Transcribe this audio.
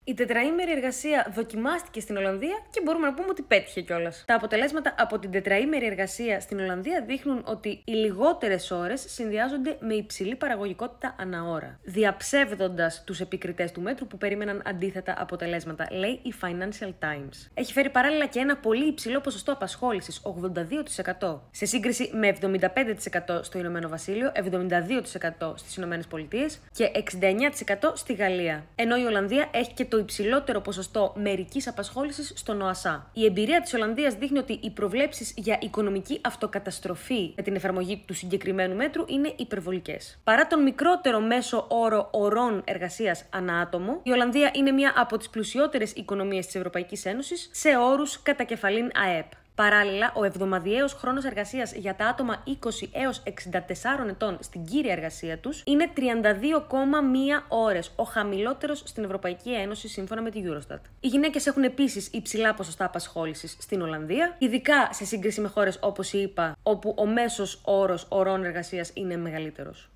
Η τετραήμερη εργασία δοκιμάστηκε στην Ολλανδία και μπορούμε να πούμε ότι πέτυχε κιόλας. Τα αποτελέσματα από την τετραήμερη εργασία στην Ολλανδία δείχνουν ότι οι λιγότερες ώρες συνδυάζονται με υψηλή παραγωγικότητα ανά ώρα, διαψεύδοντας τους επικριτές του μέτρου που περίμεναν αντίθετα αποτελέσματα, λέει η Financial Times. Έχει φέρει παράλληλα και ένα πολύ υψηλό ποσοστό απασχόλησης, 82%, σε σύγκριση με 75% στο Ηνωμένο Βασίλειο, 72% στις Ηνωμένες Πολιτείες και 69% στη Γαλλία. Ενώ η Ολλανδία έχει και το υψηλότερο ποσοστό μερικής απασχόλησης στον ΟΑΣΑ. Η εμπειρία της Ολλανδίας δείχνει ότι οι προβλέψεις για οικονομική αυτοκαταστροφή με την εφαρμογή του συγκεκριμένου μέτρου είναι υπερβολικές. Παρά τον μικρότερο μέσο όρο ωρών εργασίας ανά άτομο, η Ολλανδία είναι μία από τις πλουσιότερες οικονομίες της Ευρωπαϊκής Ένωσης σε όρους κατά κεφαλήν ΑΕΠ. Παράλληλα, ο εβδομαδιαίος χρόνος εργασίας για τα άτομα 20 έως 64 ετών στην κύρια εργασία τους είναι 32,1 ώρες, ο χαμηλότερος στην Ευρωπαϊκή Ένωση σύμφωνα με τη Eurostat. Οι γυναίκες έχουν επίσης υψηλά ποσοστά απασχόλησης στην Ολλανδία, ειδικά σε σύγκριση με χώρες όπως η ΗΠΑ, όπου ο μέσος όρος ωρών εργασίας είναι μεγαλύτερος.